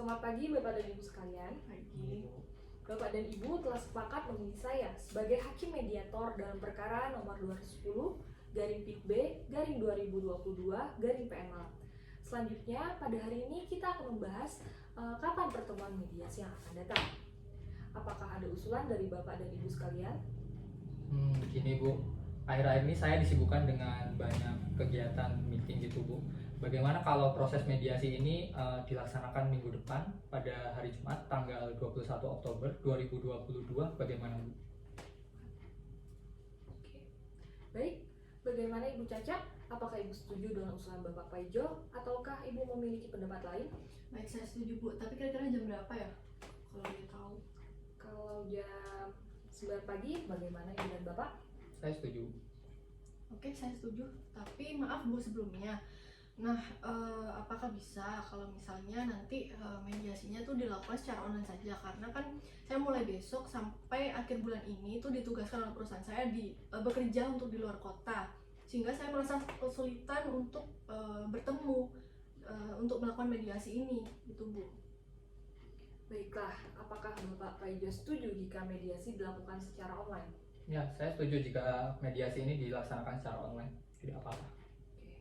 Selamat pagi Bapak dan Ibu sekalian. Pagi. Bapak dan Ibu telah sepakat memilih saya sebagai Hakim Mediator dalam perkara nomor 210 garing Pit B garing 2022 garing PN Malang. Selanjutnya pada hari ini kita akan membahas kapan pertemuan mediasi yang akan datang. Apakah ada usulan dari Bapak dan Ibu sekalian? Gini Bu, akhir-akhir ini saya disibukkan dengan banyak kegiatan meeting gitu Bu. Bagaimana kalau proses mediasi ini dilaksanakan minggu depan pada hari Jumat tanggal 21 Oktober 2022, bagaimana Bu? Oke. Baik, bagaimana Ibu Caca? Apakah Ibu setuju dengan usulan Bapak Paijo ataukah Ibu memiliki pendapat lain? Baik, saya setuju Bu, tapi kira-kira jam berapa ya? Kalau boleh tahu. Kalau jam 9 pagi, bagaimana Ibu dan Bapak? Saya setuju. Oke, saya setuju. Tapi maaf Bu sebelumnya. Nah, apakah bisa kalau misalnya nanti mediasinya tuh dilakukan secara online saja? Karena kan saya mulai besok sampai akhir bulan ini tuh ditugaskan oleh perusahaan saya bekerja untuk di luar kota, sehingga saya merasa kesulitan untuk bertemu untuk melakukan mediasi ini, gitu Bu. Baiklah, apakah Bapak Paijo setuju jika mediasi dilakukan secara online? Ya, saya setuju jika mediasi ini dilaksanakan secara online, tidak apa-apa. Oke.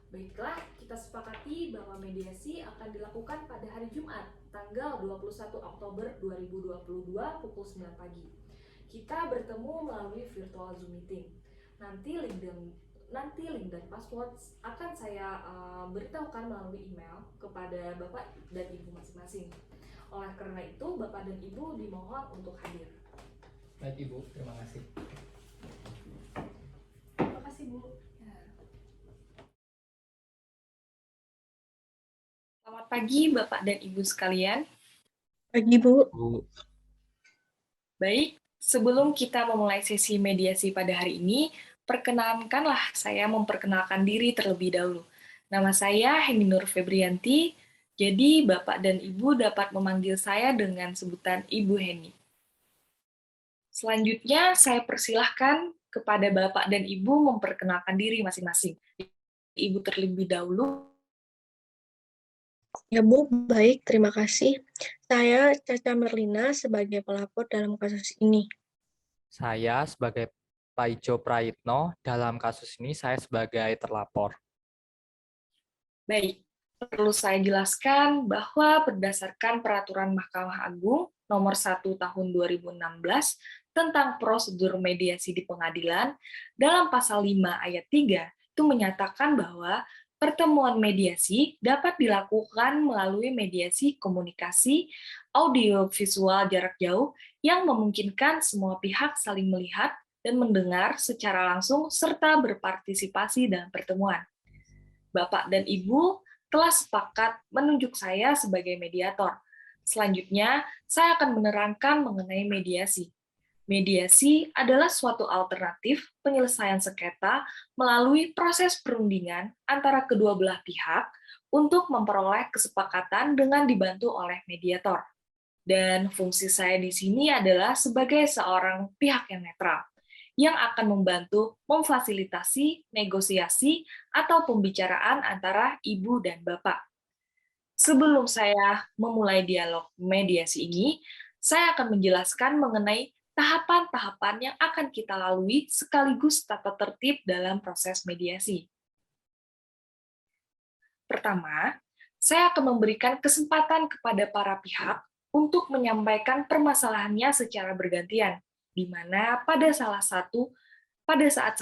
Baiklah, kita sepakati bahwa mediasi akan dilakukan pada hari Jumat, tanggal 21 Oktober 2022 pukul 9 pagi. Kita bertemu melalui virtual Zoom meeting. Nanti link dan password akan saya beritahukan melalui email kepada Bapak dan Ibu masing-masing. Oleh karena itu, Bapak dan Ibu dimohon untuk hadir. Baik Ibu, terima kasih. Terima kasih Bu. Selamat pagi Bapak dan Ibu sekalian. Pagi Bu. Baik, sebelum kita memulai sesi mediasi pada hari ini, perkenankanlah saya memperkenalkan diri terlebih dahulu. Nama saya Heni Nur Febrianti, jadi Bapak dan Ibu dapat memanggil saya dengan sebutan Ibu Heni. Selanjutnya, saya persilahkan kepada Bapak dan Ibu memperkenalkan diri masing-masing. Ibu terlebih dahulu. Ya Bu, baik, terima kasih. Saya Caca Merlina sebagai pelapor dalam kasus ini. Saya sebagai Paijo Prayitno, dalam kasus ini saya sebagai terlapor. Baik, perlu saya jelaskan bahwa berdasarkan Peraturan Mahkamah Agung Nomor 1 Tahun 2016 tentang prosedur mediasi di pengadilan, dalam pasal 5 ayat 3 itu menyatakan bahwa pertemuan mediasi dapat dilakukan melalui mediasi komunikasi audio-visual jarak jauh yang memungkinkan semua pihak saling melihat dan mendengar secara langsung serta berpartisipasi dalam pertemuan. Bapak dan Ibu telah sepakat menunjuk saya sebagai mediator. Selanjutnya, saya akan menerangkan mengenai mediasi. Mediasi adalah suatu alternatif penyelesaian sengketa melalui proses perundingan antara kedua belah pihak untuk memperoleh kesepakatan dengan dibantu oleh mediator. Dan fungsi saya di sini adalah sebagai seorang pihak yang netral, yang akan membantu memfasilitasi negosiasi atau pembicaraan antara ibu dan bapak. Sebelum saya memulai dialog mediasi ini, saya akan menjelaskan mengenai tahapan-tahapan yang akan kita lalui sekaligus tata tertib dalam proses mediasi. Pertama, saya akan memberikan kesempatan kepada para pihak untuk menyampaikan permasalahannya secara bergantian, di mana pada saat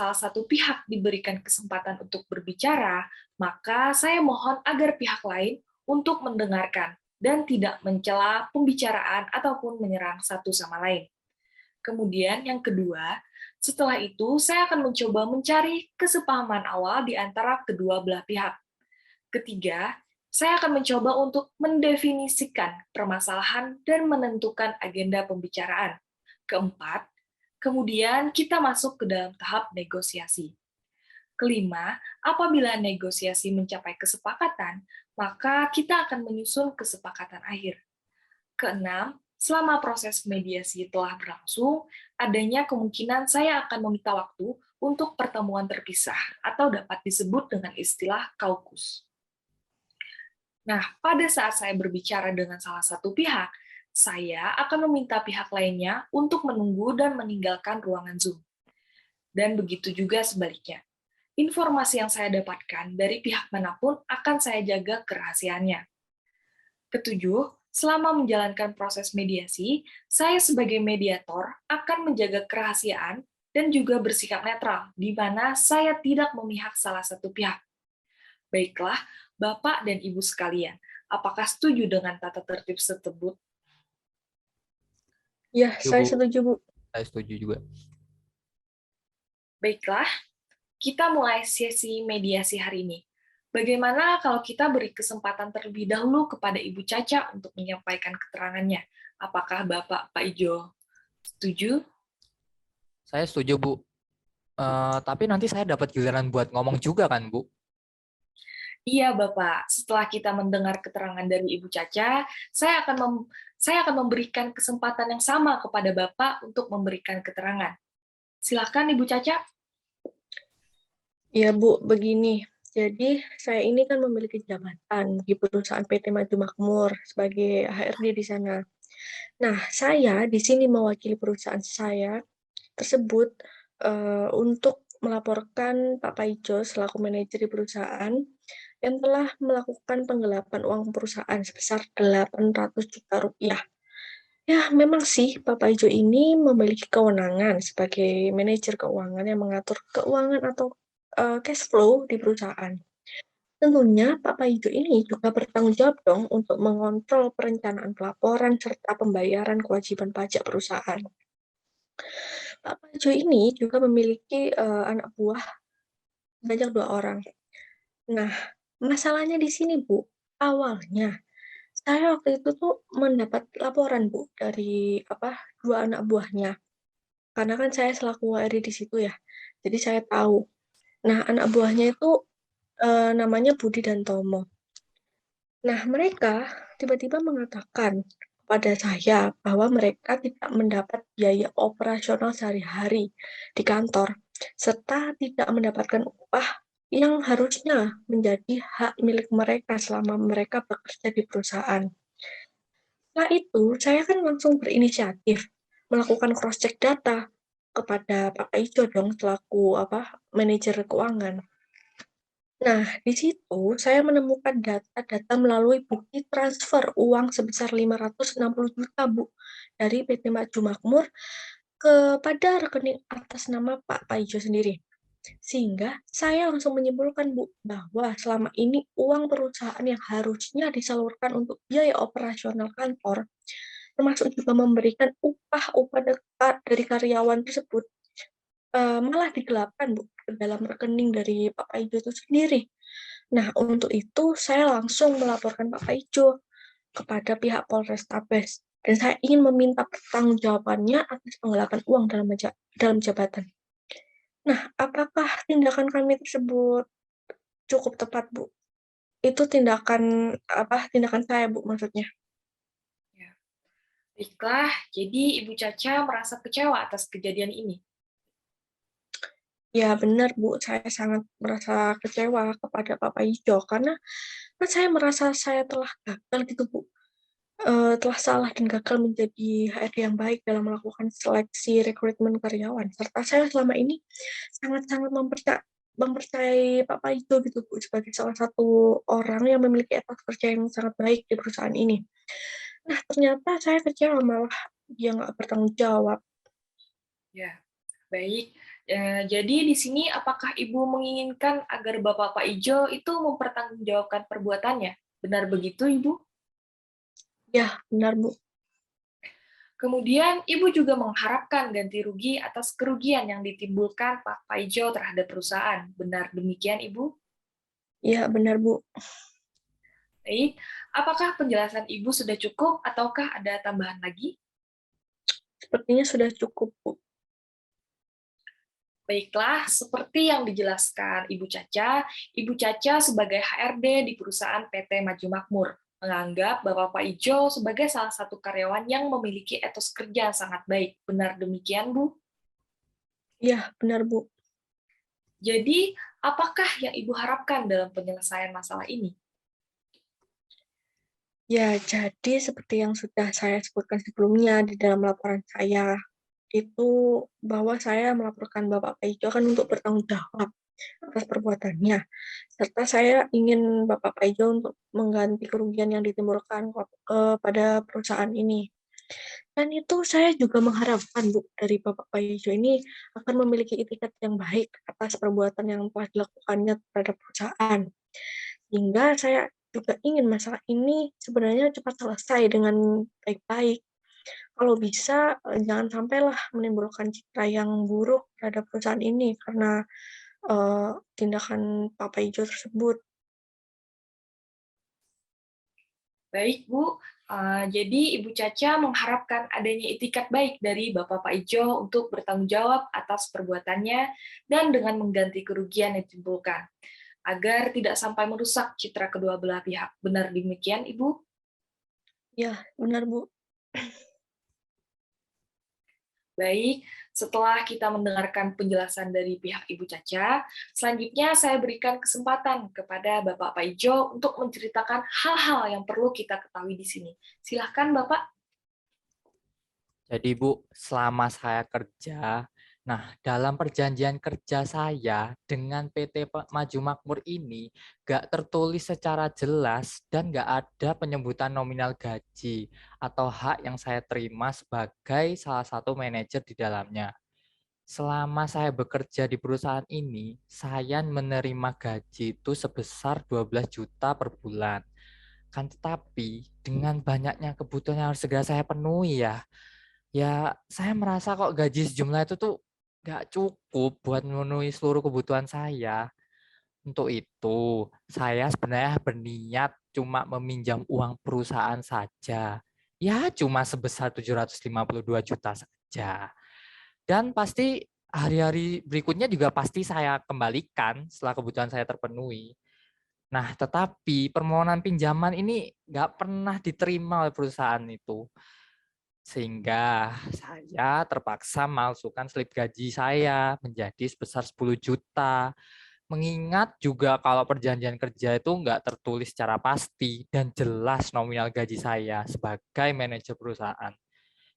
salah satu pihak diberikan kesempatan untuk berbicara, maka saya mohon agar pihak lain untuk mendengarkan dan tidak mencela pembicaraan ataupun menyerang satu sama lain. Kemudian yang kedua, setelah itu saya akan mencoba mencari kesepahaman awal di antara kedua belah pihak. Ketiga, saya akan mencoba untuk mendefinisikan permasalahan dan menentukan agenda pembicaraan. Keempat, kemudian kita masuk ke dalam tahap negosiasi. Kelima, apabila negosiasi mencapai kesepakatan, maka kita akan menyusun kesepakatan akhir. Keenam, selama proses mediasi telah berlangsung, adanya kemungkinan saya akan meminta waktu untuk pertemuan terpisah atau dapat disebut dengan istilah kaukus. Nah, pada saat saya berbicara dengan salah satu pihak, saya akan meminta pihak lainnya untuk menunggu dan meninggalkan ruangan Zoom. Dan begitu juga sebaliknya. Informasi yang saya dapatkan dari pihak manapun akan saya jaga kerahasiaannya. Ketujuh, selama menjalankan proses mediasi, saya sebagai mediator akan menjaga kerahasiaan dan juga bersikap netral, di mana saya tidak memihak salah satu pihak. Baiklah, Bapak dan Ibu sekalian, apakah setuju dengan tata tertib tersebut? Ya, Setuju, saya Bu. setuju, Bu. Saya setuju juga. Baiklah, kita mulai sesi mediasi hari ini. Bagaimana kalau kita beri kesempatan terlebih dahulu kepada Ibu Caca untuk menyampaikan keterangannya? Apakah Bapak Pak Ijo setuju? Saya setuju, Bu. Tapi nanti saya dapat giliran buat ngomong juga kan, Bu? Iya, Bapak. Setelah kita mendengar keterangan dari Ibu Caca, saya akan memberikan kesempatan yang sama kepada Bapak untuk memberikan keterangan. Silakan, Ibu Caca. Ya, Bu, begini. Jadi, saya ini kan memiliki jabatan di perusahaan PT Maju Makmur sebagai HRD di sana. Nah, saya di sini mewakili perusahaan saya tersebut untuk melaporkan Pak Paijo selaku manajer di perusahaan yang telah melakukan penggelapan uang perusahaan sebesar 800 juta rupiah. Ya, memang sih Pak Paijo ini memiliki kewenangan sebagai manajer keuangan yang mengatur keuangan atau cash flow di perusahaan. Tentunya Pak Paijo ini juga bertanggung jawab dong untuk mengontrol perencanaan pelaporan serta pembayaran kewajiban pajak perusahaan. Pak Paijo ini juga memiliki anak buah sebanyak 2 orang. Nah, masalahnya di sini, Bu. Awalnya, saya waktu itu tuh mendapat laporan, Bu, dari 2 anak buahnya. Karena kan saya selaku HRD di situ ya, jadi saya tahu. Nah, anak buahnya itu namanya Budi dan Tomo. Nah, mereka tiba-tiba mengatakan kepada saya bahwa mereka tidak mendapat biaya operasional sehari-hari di kantor, serta tidak mendapatkan upah yang harusnya menjadi hak milik mereka selama mereka bekerja di perusahaan. Setelah itu, saya kan langsung berinisiatif melakukan cross-check data kepada Pak Ijo dong selaku manajer keuangan. Nah, di situ saya menemukan data-data melalui bukti transfer uang sebesar 560 juta, Bu, dari PT Maju Makmur kepada rekening atas nama Pak Paijo sendiri. Sehingga saya langsung menyimpulkan, Bu, bahwa selama ini uang perusahaan yang harusnya disalurkan untuk biaya operasional kantor, termasuk juga memberikan upah-upah dari karyawan tersebut, malah digelapkan, Bu, ke dalam rekening dari Pak Paijo itu sendiri. Nah, untuk itu saya langsung melaporkan Pak Paijo kepada pihak Polrestabes dan saya ingin meminta pertanggungjawabannya atas penggelapan uang dalam jabatan. Nah, apakah tindakan kami tersebut cukup tepat, Bu? Itu tindakan saya, Bu, maksudnya. Ya. Baiklah, jadi Ibu Caca merasa kecewa atas kejadian ini. Ya, benar, Bu. Saya sangat merasa kecewa kepada Pak Paijo karena kan saya merasa saya telah gagal gitu, Bu. Telah salah dan gagal menjadi HRD yang baik dalam melakukan seleksi rekrutmen karyawan. Serta saya selama ini sangat-sangat mempercayai Pak Paijo gitu, Bu, sebagai salah satu orang yang memiliki etos kerja yang sangat baik di perusahaan ini. Nah, ternyata saya kecewa malah dia nggak bertanggung jawab. Ya, baik. Jadi di sini apakah Ibu menginginkan agar Bapak Pak Ijo itu mempertanggungjawabkan perbuatannya? Benar begitu, Ibu? Ya, benar, Bu. Kemudian, Ibu juga mengharapkan ganti rugi atas kerugian yang ditimbulkan Pak Paijo terhadap perusahaan. Benar demikian, Ibu? Ya, benar, Bu. Baik, apakah penjelasan Ibu sudah cukup ataukah ada tambahan lagi? Sepertinya sudah cukup, Bu. Baiklah, seperti yang dijelaskan Ibu Caca sebagai HRD di perusahaan PT Maju Makmur menganggap Bapak Pak Ijo sebagai salah satu karyawan yang memiliki etos kerja yang sangat baik. Benar demikian, Bu? Ya, benar, Bu. Jadi, apakah yang Ibu harapkan dalam penyelesaian masalah ini? Ya, jadi seperti yang sudah saya sebutkan sebelumnya di dalam laporan saya, itu bahwa saya melaporkan Bapak Paijo kan untuk bertanggung jawab atas perbuatannya, serta saya ingin Bapak Paijo untuk mengganti kerugian yang ditimbulkan pada perusahaan ini. Dan itu saya juga mengharapkan, Bu, dari Bapak Paijo ini akan memiliki itikat yang baik atas perbuatan yang telah dilakukannya terhadap perusahaan. Sehingga saya juga ingin masalah ini sebenarnya cepat selesai dengan baik-baik. Kalau bisa, jangan sampailah menimbulkan citra yang buruk terhadap perusahaan ini karena, tindakan Pak Paijo tersebut. Baik, Bu. Jadi Ibu Caca mengharapkan adanya itikat baik dari Bapak Paijo untuk bertanggung jawab atas perbuatannya dan dengan mengganti kerugian yang ditimbulkan, agar tidak sampai merusak citra kedua belah pihak. Benar demikian, Ibu? Ya, benar, Bu. Baik, setelah kita mendengarkan penjelasan dari pihak Ibu Caca, selanjutnya saya berikan kesempatan kepada Bapak Paijo untuk menceritakan hal-hal yang perlu kita ketahui di sini. Silahkan, Bapak. Jadi Bu, selama saya kerja, nah dalam perjanjian kerja saya dengan PT Maju Makmur ini nggak tertulis secara jelas dan nggak ada penyebutan nominal gaji atau hak yang saya terima sebagai salah satu manajer di dalamnya. Selama saya bekerja di perusahaan ini, saya menerima gaji itu sebesar 12 juta per bulan. Kan tetapi dengan banyaknya kebutuhan yang harus segera saya penuhi ya saya merasa kok gaji sejumlah itu tuh nggak cukup buat memenuhi seluruh kebutuhan saya. Untuk itu, saya sebenarnya berniat cuma meminjam uang perusahaan saja. Ya, cuma sebesar 752 juta saja. Dan pasti hari-hari berikutnya juga pasti saya kembalikan setelah kebutuhan saya terpenuhi. Nah, tetapi permohonan pinjaman ini nggak pernah diterima oleh perusahaan itu. Sehingga saya terpaksa masukkan slip gaji saya menjadi sebesar 10 juta. Mengingat juga kalau perjanjian kerja itu nggak tertulis secara pasti dan jelas nominal gaji saya sebagai manajer perusahaan.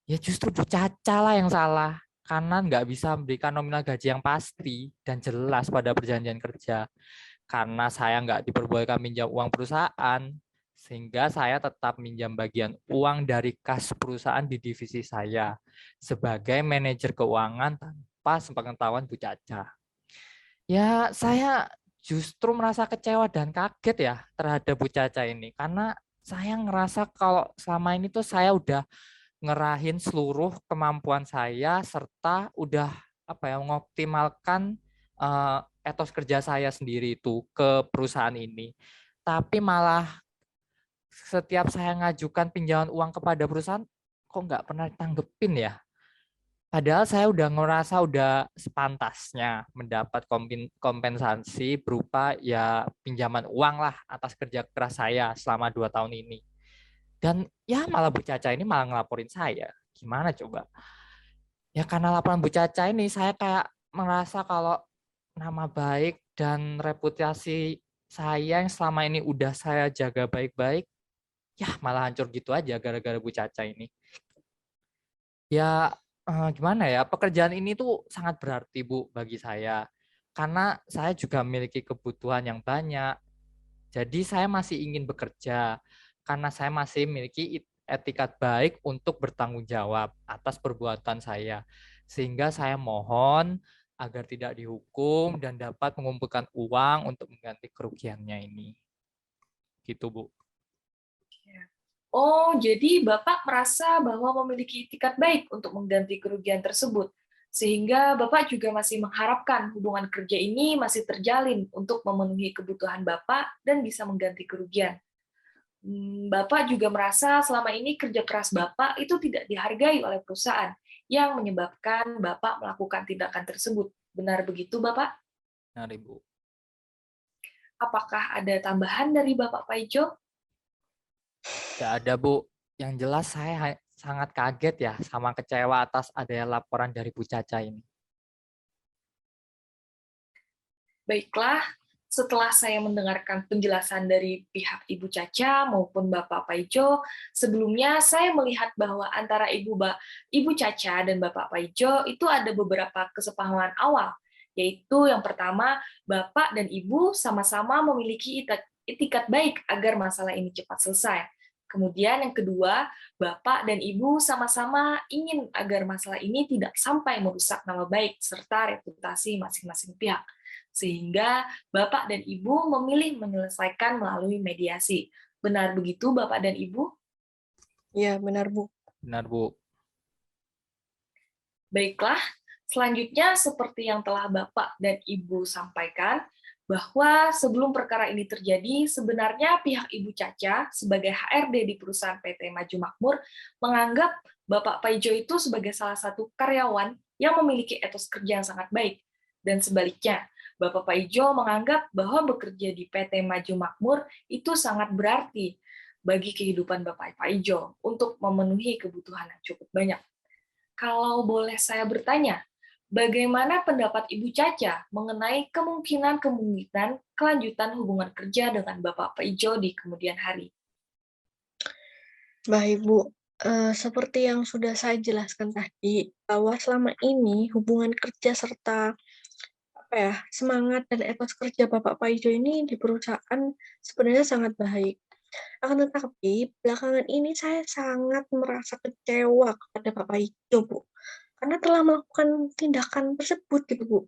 Ya justru Bu Caca lah yang salah. Karena nggak bisa memberikan nominal gaji yang pasti dan jelas pada perjanjian kerja. Karena saya nggak diperbolehkan minjam uang perusahaan, sehingga saya tetap minjam bagian uang dari kas perusahaan di divisi saya sebagai manajer keuangan tanpa sepengetahuan Bu Caca. Ya, saya justru merasa kecewa dan kaget ya terhadap Bu Caca ini, karena saya ngerasa kalau selama ini tuh saya udah ngerahin seluruh kemampuan saya serta udah mengoptimalkan etos kerja saya sendiri itu ke perusahaan ini. Tapi malah setiap saya ngajukan pinjaman uang kepada perusahaan kok nggak pernah ditanggepin ya. Padahal saya udah ngerasa udah sepantasnya mendapat kompensasi berupa ya pinjaman uang lah atas kerja keras saya selama 2 tahun ini. Dan ya malah Bu Caca ini malah ngelaporin saya. Gimana coba? Ya karena laporan Bu Caca ini saya kayak merasa kalau nama baik dan reputasi saya yang selama ini udah saya jaga baik-baik, ya malah hancur gitu aja gara-gara Bu Caca ini. Ya gimana ya, pekerjaan ini tuh sangat berarti Bu bagi saya. Karena saya juga memiliki kebutuhan yang banyak. Jadi saya masih ingin bekerja karena saya masih memiliki etikat baik untuk bertanggung jawab atas perbuatan saya. Sehingga saya mohon agar tidak dihukum dan dapat mengumpulkan uang untuk mengganti kerugiannya ini. Gitu, Bu. Oh, jadi Bapak merasa bahwa memiliki itikat baik untuk mengganti kerugian tersebut, sehingga Bapak juga masih mengharapkan hubungan kerja ini masih terjalin untuk memenuhi kebutuhan Bapak dan bisa mengganti kerugian. Bapak juga merasa selama ini kerja keras Bapak itu tidak dihargai oleh perusahaan, yang menyebabkan Bapak melakukan tindakan tersebut. Benar begitu, Bapak? Nah, Ibu. Apakah ada tambahan dari Bapak Paijo? Tidak ada, Bu. Yang jelas saya sangat kaget ya sama kecewa atas adanya laporan dari Bu Caca ini. Baiklah, Setelah saya mendengarkan penjelasan dari pihak Ibu Caca maupun Bapak Paijo, sebelumnya saya melihat bahwa antara Ibu Caca dan Bapak Paijo itu ada beberapa kesepahaman awal, yaitu yang pertama, Bapak dan Ibu sama-sama memiliki itikat baik agar masalah ini cepat selesai. Kemudian yang kedua, Bapak dan Ibu sama-sama ingin agar masalah ini tidak sampai merusak nama baik serta reputasi masing-masing pihak. Sehingga Bapak dan Ibu memilih menyelesaikan melalui mediasi. Benar begitu, Bapak dan Ibu? Ya, benar, Bu. Benar, Bu. Baiklah, selanjutnya seperti yang telah Bapak dan Ibu sampaikan, bahwa sebelum perkara ini terjadi, sebenarnya pihak Ibu Caca sebagai HRD di perusahaan PT Maju Makmur menganggap Bapak Paijo itu sebagai salah satu karyawan yang memiliki etos kerja yang sangat baik. Dan sebaliknya, Bapak Paijo menganggap bahwa bekerja di PT Maju Makmur itu sangat berarti bagi kehidupan Bapak Paijo untuk memenuhi kebutuhan yang cukup banyak. Kalau boleh saya bertanya, bagaimana pendapat Ibu Caca mengenai kemungkinan kelanjutan hubungan kerja dengan Bapak Paijo di kemudian hari? Baik, Bu. Seperti yang sudah saya jelaskan tadi, bahwa selama ini hubungan kerja serta semangat dan etos kerja Bapak Paijo ini di perusahaan sebenarnya sangat baik. Akan tetapi, belakangan ini saya sangat merasa kecewa kepada Bapak Paijo, Bu. Karena telah melakukan tindakan tersebut gitu, Bu.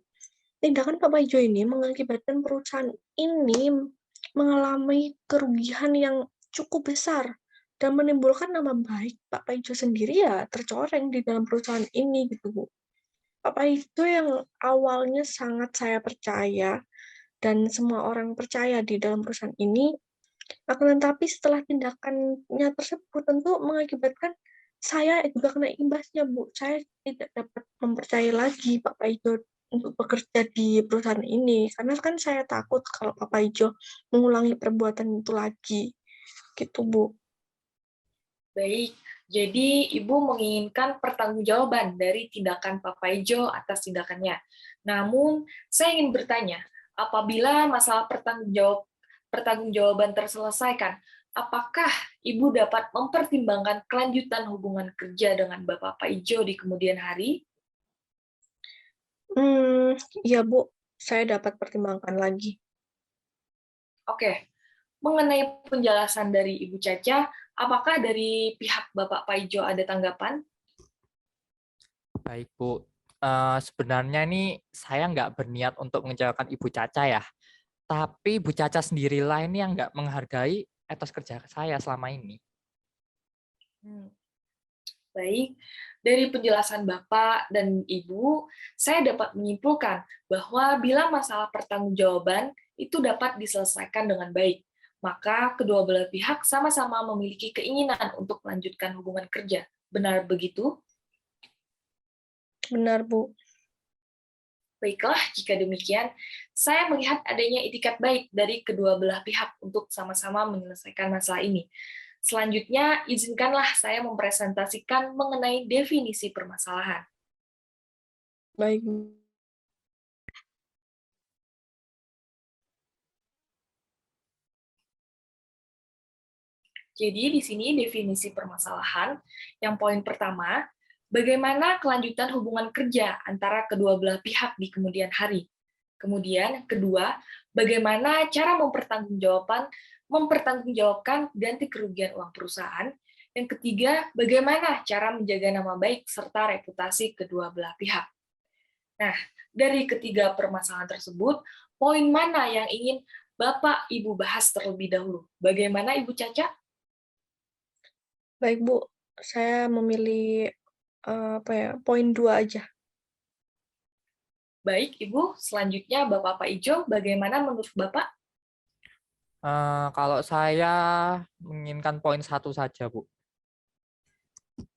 Tindakan Pak Paijo ini mengakibatkan perusahaan ini mengalami kerugian yang cukup besar dan menimbulkan nama baik Pak Paijo sendiri ya tercoreng di dalam perusahaan ini gitu, Bu. Pak Paijo yang awalnya sangat saya percaya dan semua orang percaya di dalam perusahaan ini, akan tetapi setelah tindakannya tersebut tentu mengakibatkan saya juga kena imbasnya, Bu. Saya tidak dapat mempercayai lagi Pak Paijo untuk bekerja di perusahaan ini, karena kan saya takut kalau Pak Paijo mengulangi perbuatan itu lagi, gitu, Bu. Baik, jadi Ibu menginginkan pertanggungjawaban dari tindakan Pak Paijo atas tindakannya. Namun, saya ingin bertanya, apabila masalah pertanggungjawaban terselesaikan, apakah Ibu dapat mempertimbangkan kelanjutan hubungan kerja dengan Bapak Paijo di kemudian hari? Iya, Bu, saya dapat pertimbangkan lagi. Oke, mengenai penjelasan dari Ibu Caca, apakah dari pihak Bapak Paijo ada tanggapan? Baik, Bu. Sebenarnya ini saya nggak berniat untuk mengecewakan Ibu Caca ya. Tapi Ibu Caca sendirilah ini yang nggak menghargai etos kerja saya selama ini. Baik, dari penjelasan Bapak dan Ibu, saya dapat menyimpulkan bahwa bila masalah pertanggungjawaban itu dapat diselesaikan dengan baik, maka kedua belah pihak sama-sama memiliki keinginan untuk melanjutkan hubungan kerja. Benar begitu? Benar, Bu. Baiklah, jika demikian, saya melihat adanya itikat baik dari kedua belah pihak untuk sama-sama menyelesaikan masalah ini. Selanjutnya, izinkanlah saya mempresentasikan mengenai definisi permasalahan. Baik, Bu. Jadi di sini definisi permasalahan, yang poin pertama, bagaimana kelanjutan hubungan kerja antara kedua belah pihak di kemudian hari. Kemudian, kedua, bagaimana cara mempertanggungjawabkan ganti kerugian uang perusahaan. Yang ketiga, bagaimana cara menjaga nama baik serta reputasi kedua belah pihak. Nah, dari ketiga permasalahan tersebut, poin mana yang ingin Bapak Ibu bahas terlebih dahulu? Bagaimana Ibu Caca? Baik, Bu. Saya memilih poin 2 aja. Baik, Ibu. Selanjutnya, Bapak Paijo, bagaimana menurut Bapak? Kalau saya menginginkan poin 1 saja, Bu.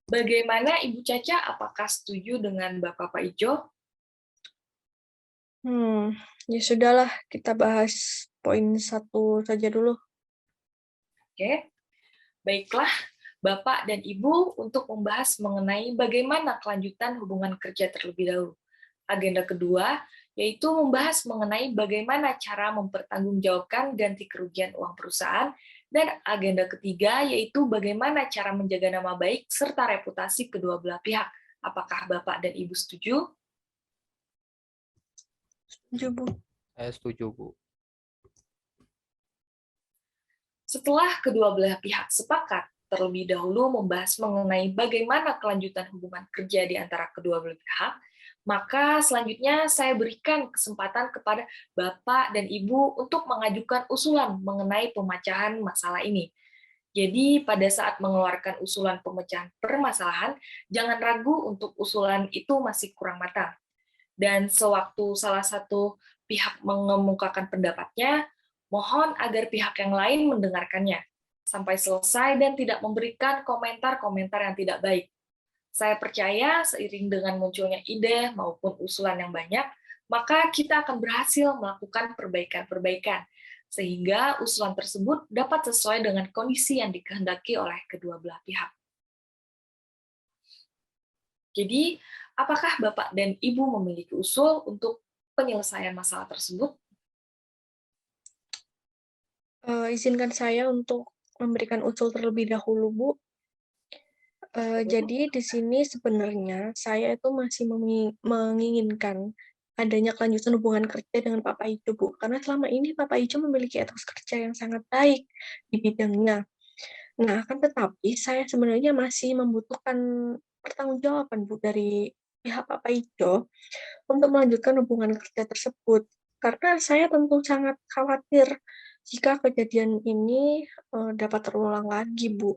Bagaimana Ibu Caca? Apakah setuju dengan Bapak Paijo? Ya sudahlah, kita bahas poin 1 saja dulu. Oke. Baiklah, Bapak dan Ibu untuk membahas mengenai bagaimana kelanjutan hubungan kerja terlebih dahulu. Agenda kedua yaitu membahas mengenai bagaimana cara mempertanggungjawabkan ganti kerugian uang perusahaan, dan agenda ketiga yaitu bagaimana cara menjaga nama baik serta reputasi kedua belah pihak. Apakah Bapak dan Ibu setuju? Setuju, Bu. Saya setuju, Bu. Setelah kedua belah pihak sepakat, terlebih dahulu membahas mengenai bagaimana kelanjutan hubungan kerja di antara kedua belah pihak, maka selanjutnya saya berikan kesempatan kepada Bapak dan Ibu untuk mengajukan usulan mengenai pemecahan masalah ini. Jadi pada saat mengeluarkan usulan pemecahan permasalahan, jangan ragu untuk usulan itu masih kurang matang. Dan sewaktu salah satu pihak mengemukakan pendapatnya, mohon agar pihak yang lain mendengarkannya sampai selesai dan tidak memberikan komentar-komentar yang tidak baik. Saya percaya seiring dengan munculnya ide maupun usulan yang banyak, maka kita akan berhasil melakukan perbaikan-perbaikan, sehingga usulan tersebut dapat sesuai dengan kondisi yang dikehendaki oleh kedua belah pihak. Jadi, apakah Bapak dan Ibu memiliki usul untuk penyelesaian masalah tersebut? Izinkan saya untuk memberikan usul terlebih dahulu, Bu. Jadi di sini sebenarnya saya itu masih menginginkan adanya kelanjutan hubungan kerja dengan Pak Paijo, Bu. Karena selama ini Pak Paijo memiliki etos kerja yang sangat baik di bidangnya. Nah, akan tetapi saya sebenarnya masih membutuhkan pertanggungjawaban, Bu, dari pihak Pak Paijo untuk melanjutkan hubungan kerja tersebut. Karena saya tentu sangat khawatir jika kejadian ini dapat terulang lagi, Bu.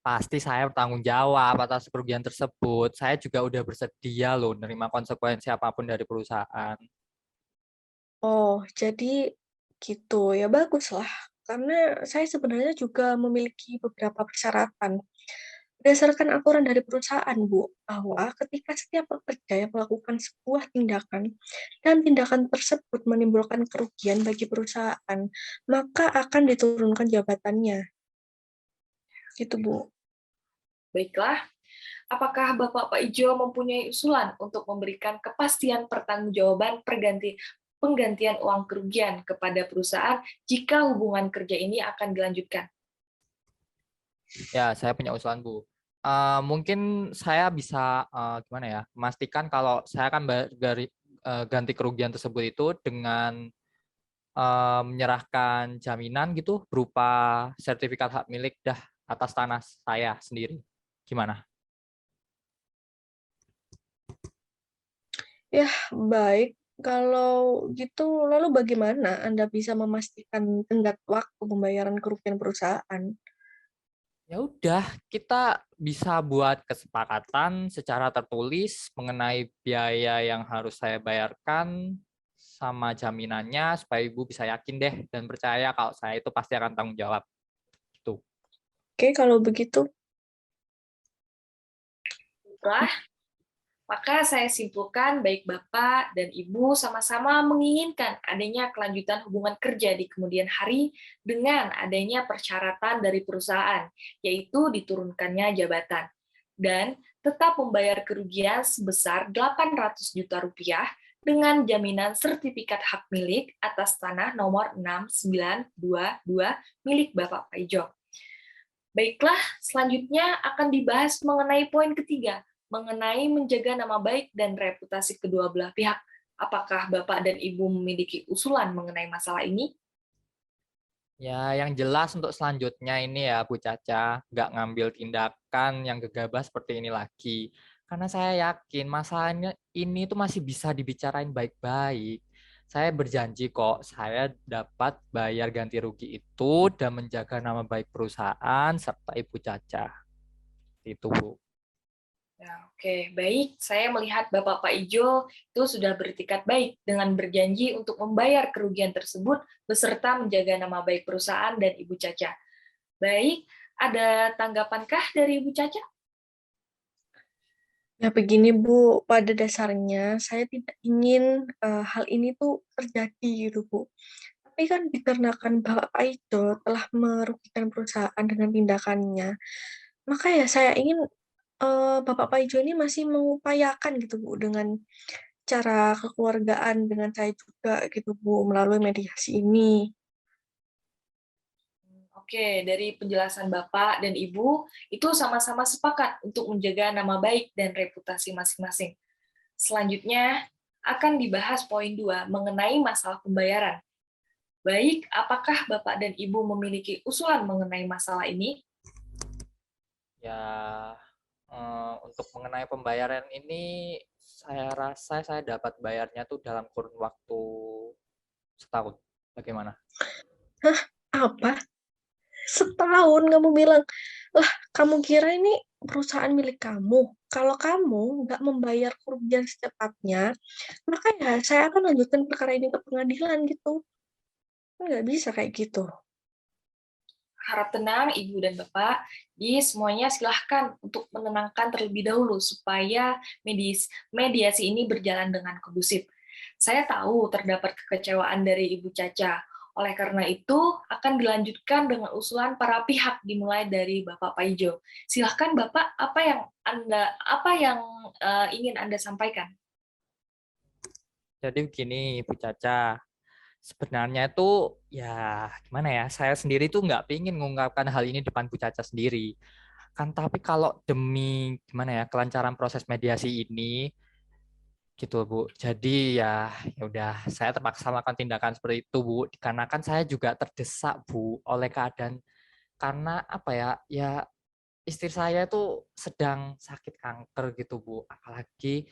Pasti saya bertanggung jawab atas kerugian tersebut. Saya juga udah bersedia loh menerima konsekuensi apapun dari perusahaan. Oh, jadi gitu. Ya baguslah. Karena saya sebenarnya juga memiliki beberapa persyaratan. Berdasarkan aturan dari perusahaan, Bu, bahwa ketika setiap pekerja yang melakukan sebuah tindakan dan tindakan tersebut menimbulkan kerugian bagi perusahaan, maka akan diturunkan jabatannya. Gitu, Bu. Baiklah, apakah Bapak Pak Ijo mempunyai usulan untuk memberikan kepastian pertanggungjawaban penggantian uang kerugian kepada perusahaan jika hubungan kerja ini akan dilanjutkan? Ya, saya punya usulan, Bu. Mungkin saya bisa gimana ya, memastikan kalau saya akan ganti kerugian tersebut itu dengan menyerahkan jaminan gitu berupa sertifikat hak milik atas tanah saya sendiri. Gimana? Ya, baik. Kalau gitu, lalu bagaimana Anda bisa memastikan tenggat waktu pembayaran kerugian perusahaan? Ya udah, kita bisa buat kesepakatan secara tertulis mengenai biaya yang harus saya bayarkan sama jaminannya supaya Ibu bisa yakin deh dan percaya kalau saya itu pasti akan tanggung jawab. Gitu. Oke, kalau begitu. Baiklah, maka saya simpulkan baik Bapak dan Ibu sama-sama menginginkan adanya kelanjutan hubungan kerja di kemudian hari dengan adanya persyaratan dari perusahaan, yaitu diturunkannya jabatan, dan tetap membayar kerugian sebesar 800 juta rupiah dengan jaminan sertifikat hak milik atas tanah nomor 6922 milik Bapak Paijo. Baiklah, selanjutnya akan dibahas mengenai poin ketiga, mengenai menjaga nama baik dan reputasi kedua belah pihak. Apakah Bapak dan Ibu memiliki usulan mengenai masalah ini? Ya, yang jelas untuk selanjutnya ini ya Bu Caca, nggak ngambil tindakan yang gegabah seperti ini lagi. Karena saya yakin masalahnya ini tuh masih bisa dibicarain baik-baik. Saya berjanji kok, saya dapat bayar ganti rugi itu dan menjaga nama baik perusahaan serta Ibu Caca. Itu Bu. Ya, oke, baik. Saya melihat Bapak Pak Ijo itu sudah bertikad baik dengan berjanji untuk membayar kerugian tersebut beserta menjaga nama baik perusahaan dan Ibu Caca. Baik, ada tanggapankah dari Ibu Caca? Ya begini, Bu, pada dasarnya saya tidak ingin hal ini tuh terjadi gitu, Bu. Tapi kan dikarenakan Bapak Paijo telah merugikan perusahaan dengan tindakannya, maka ya saya ingin Bapak Paijo ini masih mengupayakan gitu Bu, dengan cara kekeluargaan dengan saya juga gitu Bu, melalui mediasi ini. Oke, dari penjelasan Bapak dan Ibu, itu sama-sama sepakat untuk menjaga nama baik dan reputasi masing-masing. Selanjutnya, akan dibahas poin 2 mengenai masalah pembayaran. Baik, apakah Bapak dan Ibu memiliki usulan mengenai masalah ini? Ya, untuk mengenai pembayaran ini, saya rasa saya dapat bayarnya tuh dalam kurun waktu setahun. Bagaimana? Hah? Apa? Setahun kamu bilang? Lah, kamu kira ini perusahaan milik kamu? Kalau kamu nggak membayar kerugian secepatnya, maka ya saya akan lanjutkan perkara ini ke pengadilan gitu. Kan nggak bisa kayak gitu. Harap tenang, Ibu dan Bapak. Jadi semuanya silahkan untuk menenangkan terlebih dahulu supaya mediasi ini berjalan dengan kondusif. Saya tahu terdapat kekecewaan dari Ibu Caca. Oleh karena itu, akan dilanjutkan dengan usulan para pihak dimulai dari Bapak Paijo. Silahkan Bapak, apa yang ingin Anda sampaikan? Jadi begini, Bu Caca. Sebenarnya itu ya gimana ya, saya sendiri tuh nggak pingin mengungkapkan hal ini depan Bu Caca sendiri. Kan tapi kalau demi gimana ya, kelancaran proses mediasi ini gitu Bu. Jadi ya udah saya terpaksa melakukan tindakan seperti itu Bu. Dikarenakan saya juga terdesak Bu oleh keadaan karena apa ya, ya istri saya itu sedang sakit kanker gitu Bu. Apalagi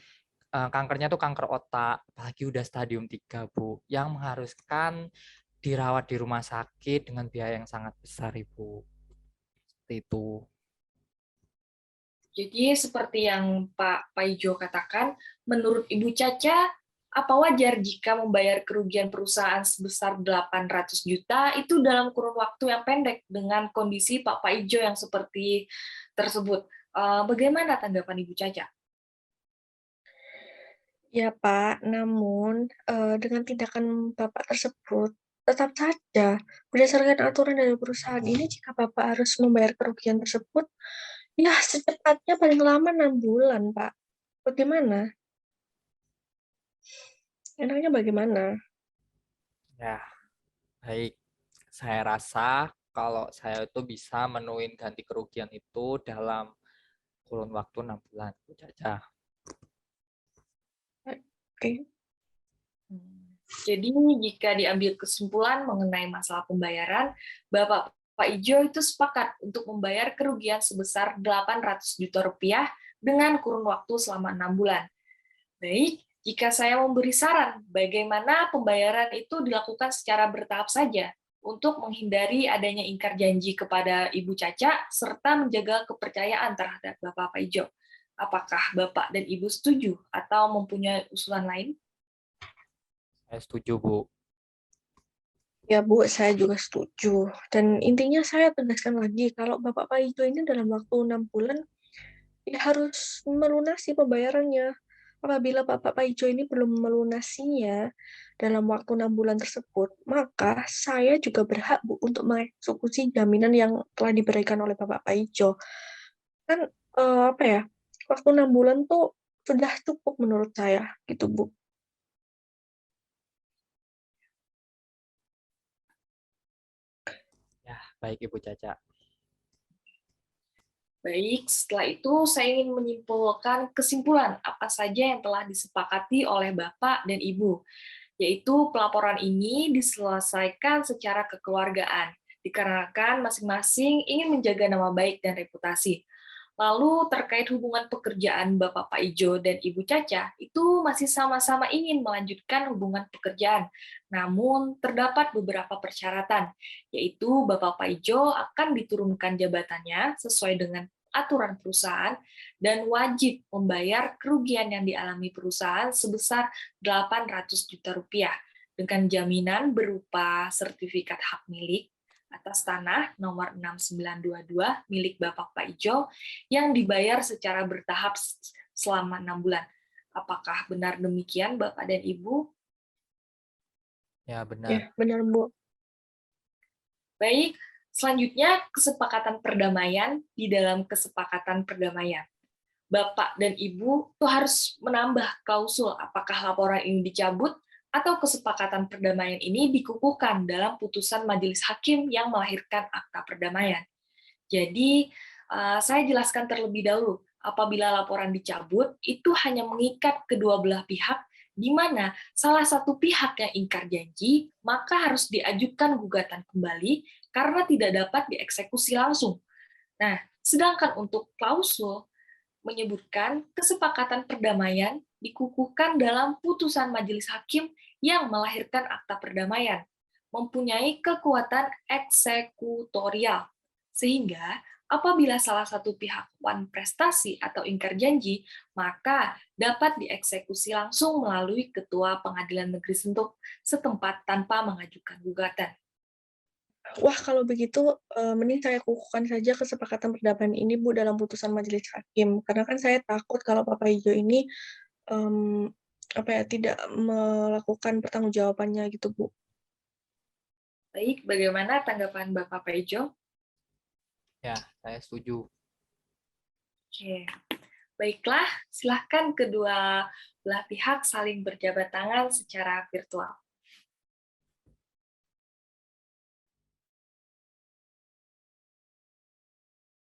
kankernya tuh kanker otak, apalagi udah stadium 3 Bu, yang mengharuskan dirawat di rumah sakit dengan biaya yang sangat besar Ibu. Seperti itu. Jadi seperti yang Pak Paijo katakan, menurut Ibu Caca, apa wajar jika membayar kerugian perusahaan sebesar 800 juta itu dalam kurun waktu yang pendek dengan kondisi Pak Paijo yang seperti tersebut? Bagaimana tanggapan Ibu Caca? Ya Pak, namun dengan tindakan Bapak tersebut, tetap saja berdasarkan aturan dari perusahaan ini, jika Bapak harus membayar kerugian tersebut, ya secepatnya paling lama 6 bulan, Pak. Bagaimana? Enaknya bagaimana? Ya, baik. Saya rasa kalau saya itu bisa menuin ganti kerugian itu dalam kurun waktu 6 bulan, Bu Caca. Oke. Jadi jika diambil kesimpulan mengenai masalah pembayaran, Bapak Pak Ijo itu sepakat untuk membayar kerugian sebesar 800 juta rupiah dengan kurun waktu selama 6 bulan. Baik, jika saya memberi saran bagaimana pembayaran itu dilakukan secara bertahap saja untuk menghindari adanya ingkar janji kepada Ibu Caca serta menjaga kepercayaan terhadap Bapak Pak Ijo. Apakah Bapak dan Ibu setuju atau mempunyai usulan lain? Saya setuju, Bu. Ya Bu, saya juga setuju. Dan intinya saya tegaskan lagi, kalau Bapak Pak Ijo ini dalam waktu 6 bulan, ya harus melunasi pembayarannya. Apabila Bapak Pak Ijo ini belum melunasinya dalam waktu 6 bulan tersebut, maka saya juga berhak Bu untuk mengeksekusi jaminan yang telah diberikan oleh Bapak Pak Ijo. Kan apa ya? Waktu 6 bulan tuh sudah cukup menurut saya gitu Bu. Ya, baik Ibu Caca. Baik, setelah itu saya ingin menyimpulkan kesimpulan apa saja yang telah disepakati oleh Bapak dan Ibu, yaitu pelaporan ini diselesaikan secara kekeluargaan, dikarenakan masing-masing ingin menjaga nama baik dan reputasi. Lalu terkait hubungan pekerjaan Bapak Pak Ijo dan Ibu Caca, itu masih sama-sama ingin melanjutkan hubungan pekerjaan. Namun terdapat beberapa persyaratan, yaitu Bapak Pak Ijo akan diturunkan jabatannya sesuai dengan aturan perusahaan dan wajib membayar kerugian yang dialami perusahaan sebesar 800 juta rupiah dengan jaminan berupa sertifikat hak milik atas tanah nomor 6922 milik Bapak Pak Ijo yang dibayar secara bertahap selama 6 bulan. Apakah benar demikian Bapak dan Ibu? Ya, Ya, benar. benar Bu. Baik, selanjutnya kesepakatan perdamaian di dalam kesepakatan perdamaian. Bapak dan Ibu tuh harus menambah klausul apakah laporan ini dicabut atau kesepakatan perdamaian ini dikukuhkan dalam putusan majelis hakim yang melahirkan akta perdamaian. Jadi, saya jelaskan terlebih dahulu, apabila laporan dicabut, itu hanya mengikat kedua belah pihak, di mana salah satu pihak yang ingkar janji, maka harus diajukan gugatan kembali karena tidak dapat dieksekusi langsung. Nah, sedangkan untuk klausul menyebutkan kesepakatan perdamaian dikukuhkan dalam putusan majelis hakim yang melahirkan akta perdamaian, mempunyai kekuatan eksekutorial, sehingga apabila salah satu pihak wan prestasi atau ingkar janji, maka dapat dieksekusi langsung melalui Ketua Pengadilan Negeri setempat tanpa mengajukan gugatan. Wah, kalau begitu, mending saya kukuhkan saja kesepakatan perdamaian ini, Bu, dalam putusan majelis hakim. Karena kan saya takut kalau Bapak Ijo ini, tidak melakukan pertanggungjawabannya gitu, Bu. Baik, bagaimana tanggapan Bapak Pejo? Ya, saya setuju. Oke, baiklah, silahkan kedua belah pihak saling berjabat tangan secara virtual.